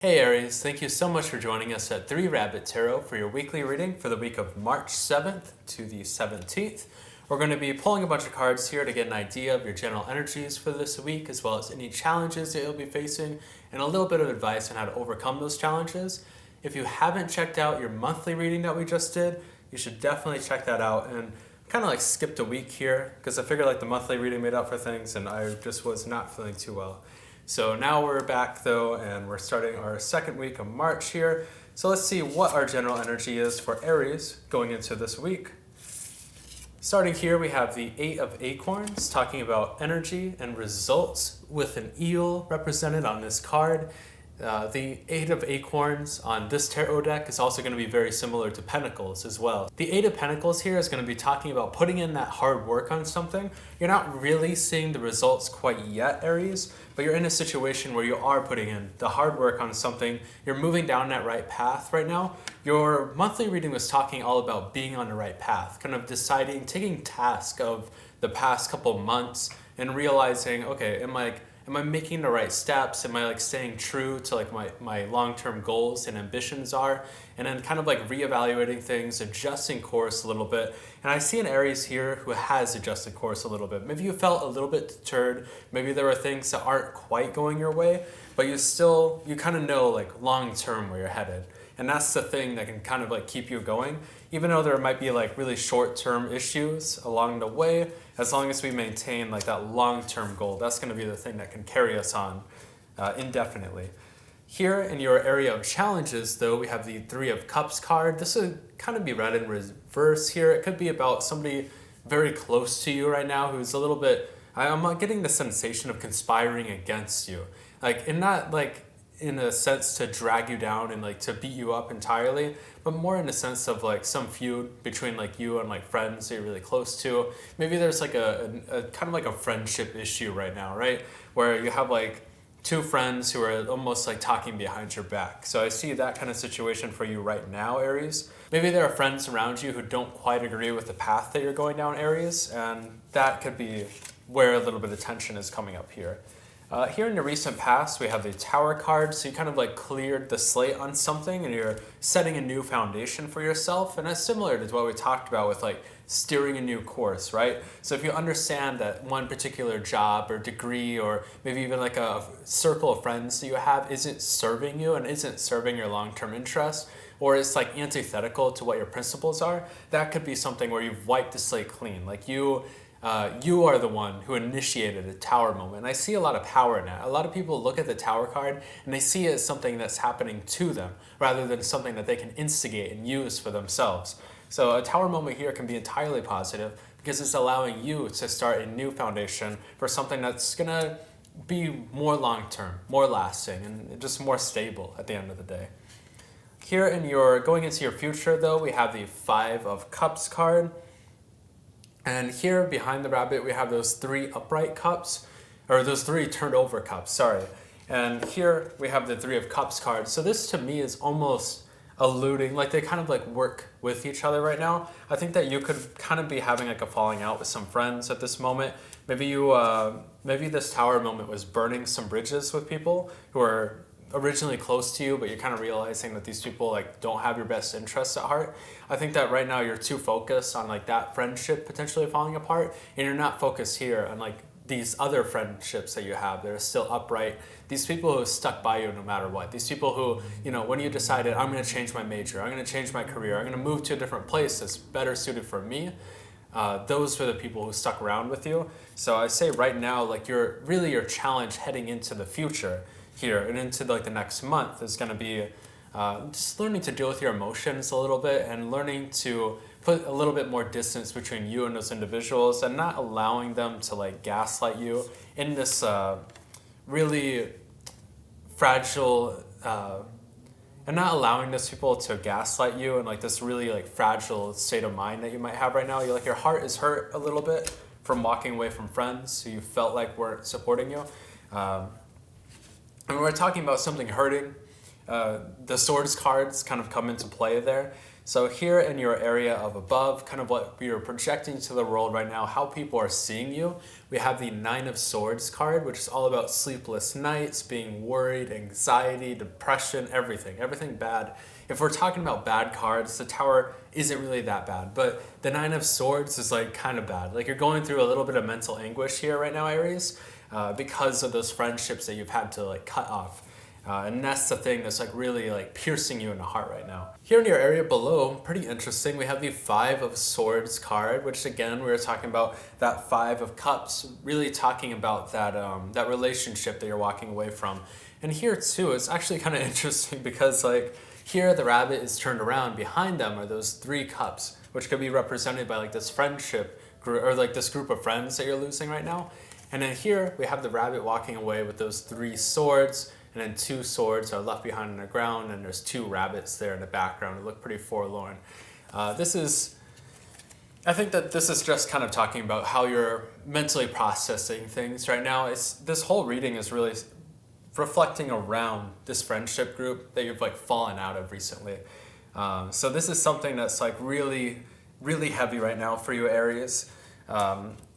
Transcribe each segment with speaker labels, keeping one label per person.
Speaker 1: Hey Aries, thank you so much for joining us at 3 Rabbit Tarot for your weekly reading for the week of March 7th to the 17th. We're going to be pulling a bunch of cards here to get an idea of your general energies for this week, as well as any challenges that you'll be facing, and a little bit of advice on how to overcome those challenges. If you haven't checked out your monthly reading that we just did, you should definitely check that out. And kind of like skipped a week here because I figured like the monthly reading made up for things and I just was not feeling too well. So now we're back though, and we're starting our second week of March here. So let's see what our general energy is for Aries going into this week. Starting here, we have the Eight of Acorns, talking about energy and results with an eel represented on this card. The Eight of Acorns on this tarot deck is also going to be very similar to Pentacles as well. The Eight of Pentacles here is going to be talking about putting in that hard work on something. You're not really seeing the results quite yet, Aries, but you're in a situation where you are putting in the hard work on something. You're moving down that right path right now. Your monthly reading was talking all about being on the right path, kind of deciding, taking task of the past couple months and realizing, okay, am I making the right steps? Am I like staying true to like my long-term goals and ambitions are? And then kind of like reevaluating things, adjusting course a little bit. And I see an Aries here who has adjusted course a little bit. Maybe you felt a little bit deterred. Maybe there are things that aren't quite going your way, but you kind of know like long-term where you're headed. And that's the thing that can kind of like keep you going, even though there might be like really short-term issues along the way. As long as we maintain like that long-term goal, that's going to be the thing that can carry us on indefinitely. Here in your area of challenges, though, we have the Three of Cups card. This would kind of be read in reverse here. It could be about somebody very close to you right now who's a little bit, I'm getting the sensation of conspiring against you. Like in a sense to drag you down and like to beat you up entirely, but more in a sense of like some feud between like you and like friends that you're really close to. Maybe there's like a kind of like a friendship issue right now, right? Where you have like two friends who are almost like talking behind your back. So I see that kind of situation for you right now, Aries. Maybe there are friends around you who don't quite agree with the path that you're going down, Aries, and that could be where a little bit of tension is coming up here. Here in the recent past, we have the Tower card, so you kind of like cleared the slate on something and you're setting a new foundation for yourself, and that's similar to what we talked about with like steering a new course, right? So if you understand that one particular job or degree or maybe even like a circle of friends that you have isn't serving you and isn't serving your long-term interests, or it's like antithetical to what your principles are, that could be something where you've wiped the slate clean. Like you are the one who initiated a Tower moment. And I see a lot of power in that. A lot of people look at the Tower card and they see it as something that's happening to them rather than something that they can instigate and use for themselves. So a Tower moment here can be entirely positive because it's allowing you to start a new foundation for something that's gonna be more long-term, more lasting, and just more stable at the end of the day. Here in your going into your future though, we have the Five of Cups card. And here behind the rabbit, we have those three upright cups, or those three turned over cups, sorry. And here we have the Three of Cups card. So this to me is almost alluding, like they kind of like work with each other right now. I think that you could kind of be having like a falling out with some friends at this moment. Maybe this Tower moment was burning some bridges with people who are originally close to you, but you're kind of realizing that these people like don't have your best interests at heart. I think that right now you're too focused on like that friendship potentially falling apart, and you're not focused here on like these other friendships that you have that are still upright. These people who stuck by you no matter what. These people who, you know, when you decided I'm going to change my major, I'm going to change my career, I'm going to move to a different place that's better suited for me. Those were the people who stuck around with you. So I say right now, like your challenge heading into the future here and into like the next month is going to be just learning to deal with your emotions a little bit and learning to put a little bit more distance between you and those individuals and not allowing them to like gaslight you in this really fragile and not allowing those people to gaslight you in like this really like fragile state of mind that you might have right now. You're like your heart is hurt a little bit from walking away from friends who you felt like weren't supporting you. And when we're talking about something hurting, the Swords cards kind of come into play there. So here in your area of above, kind of what you're projecting to the world right now, how people are seeing you, we have the Nine of Swords card, which is all about sleepless nights, being worried, anxiety, depression, everything bad. If we're talking about bad cards, the Tower isn't really that bad, but the Nine of Swords is like kind of bad. Like you're going through a little bit of mental anguish here right now, Aries, because of those friendships that you've had to like cut off. And that's the thing that's like really like piercing you in the heart right now. Here in your area below, pretty interesting, we have the Five of Swords card, which again, we were talking about that Five of Cups, really talking about that, that relationship that you're walking away from. And here too, it's actually kind of interesting because like here the rabbit is turned around, behind them are those Three Cups, which could be represented by like this friendship group, or like this group of friends that you're losing right now. And then here we have the rabbit walking away with those Three Swords, and then Two Swords are left behind on the ground, and there's two rabbits there in the background. It look pretty forlorn. I think that this is just kind of talking about how you're mentally processing things right now. This whole reading is really reflecting around this friendship group that you've like fallen out of recently. So this is something that's like really, really heavy right now for you, Aries.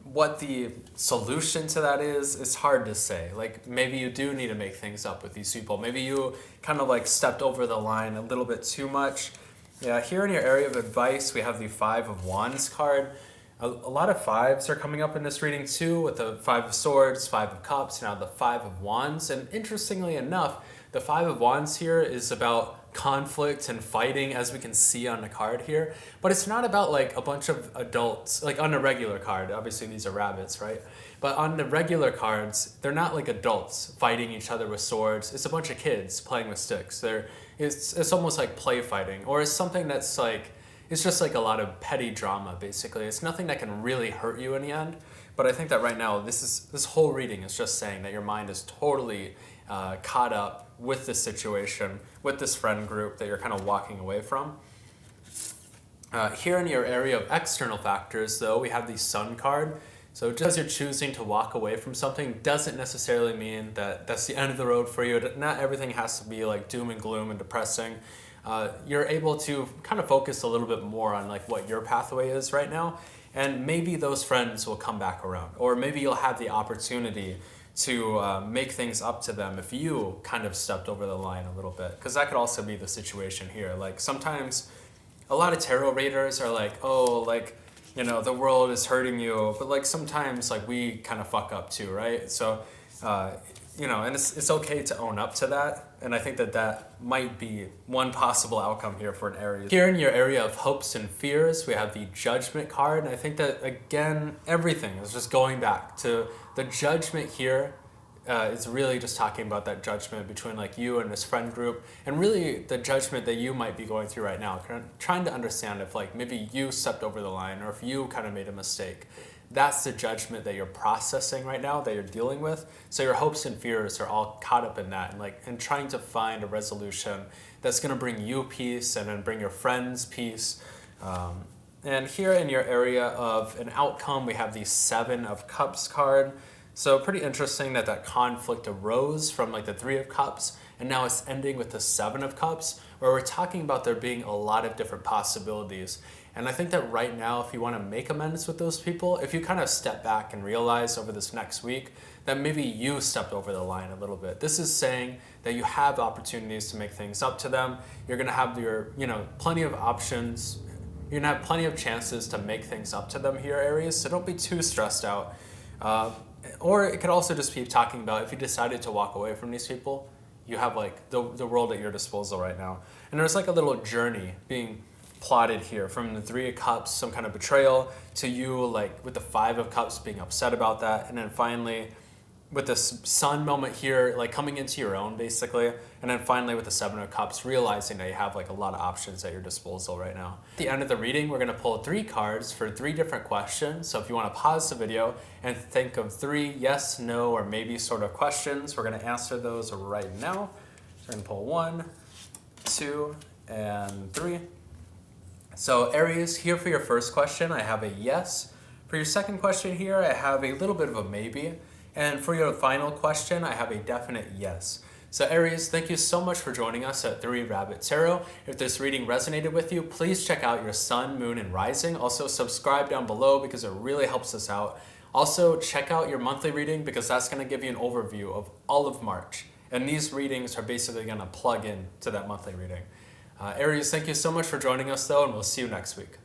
Speaker 1: What the solution to that is, it's hard to say. Like maybe you do need to make things up with these people. Maybe you kind of like stepped over the line a little bit too much. Yeah, here in your area of advice, we have the Five of Wands card. A lot of fives are coming up in this reading too, with the Five of Swords, Five of Cups, now the Five of Wands. And interestingly enough, the Five of Wands here is about conflict and fighting, as we can see on the card here, but it's not about like a bunch of adults, like on the regular card. Obviously these are rabbits, right? But on the regular cards, they're not like adults fighting each other with swords. It's a bunch of kids playing with sticks. It's almost like play fighting, or it's something that's like, it's just like a lot of petty drama, basically. It's nothing that can really hurt you in the end. But I think that right now, this whole reading is just saying that your mind is totally caught up with this situation, with this friend group that you're kind of walking away from. Here in your area of external factors, though, we have the Sun card. So just because you're choosing to walk away from something doesn't necessarily mean that that's the end of the road for you. Not everything has to be like doom and gloom and depressing. You're able to kind of focus a little bit more on like what your pathway is right now, and maybe those friends will come back around, or maybe you'll have the opportunity to make things up to them if you kind of stepped over the line a little bit, because that could also be the situation here. Like sometimes a lot of tarot readers are like, oh, like, you know, the world is hurting you, but like sometimes like we kind of fuck up too, right? So you know, and it's okay to own up to that. And I think that that might be one possible outcome here for an Aries. Here in your area of hopes and fears, we have the Judgment card. And I think that, again, everything is just going back to the Judgment here. Is really just talking about that judgment between like you and this friend group, and really the judgment that you might be going through right now, trying to understand if like maybe you stepped over the line, or if you kind of made a mistake. That's the judgment that you're processing right now, that you're dealing with. So your hopes and fears are all caught up in that, and trying to find a resolution that's going to bring you peace and then bring your friends peace. And here in your area of an outcome, we have the Seven of Cups card. So pretty interesting that conflict arose from like the Three of Cups, and now it's ending with the Seven of Cups, where we're talking about there being a lot of different possibilities. And I think that right now, if you want to make amends with those people, if you kind of step back and realize over this next week that maybe you stepped over the line a little bit. This is saying that you have opportunities to make things up to them. You're going to have plenty of options. You're going to have plenty of chances to make things up to them here, Aries. So don't be too stressed out. Or it could also just be talking about if you decided to walk away from these people, you have like the world at your disposal right now. And there's like a little journey being plotted here from the Three of Cups, some kind of betrayal, to you like with the Five of Cups being upset about that. And then finally with this Sun moment here, like coming into your own basically. And then finally with the Seven of Cups, realizing that you have like a lot of options at your disposal right now. At the end of the reading, we're gonna pull 3 cards for 3 different questions. So if you wanna pause the video and think of 3 yes, no, or maybe sort of questions, we're gonna answer those right now. So we're gonna pull 1, 2, and 3. So Aries, here for your first question, I have a yes. For your second question here, I have a little bit of a maybe. And for your final question, I have a definite yes. So Aries, thank you so much for joining us at 3 Rabbit Tarot. If this reading resonated with you, please check out your sun, moon, and rising. Also subscribe down below because it really helps us out. Also check out your monthly reading because that's going to give you an overview of all of March. And these readings are basically going to plug in to that monthly reading. Aries, thank you so much for joining us though, and we'll see you next week.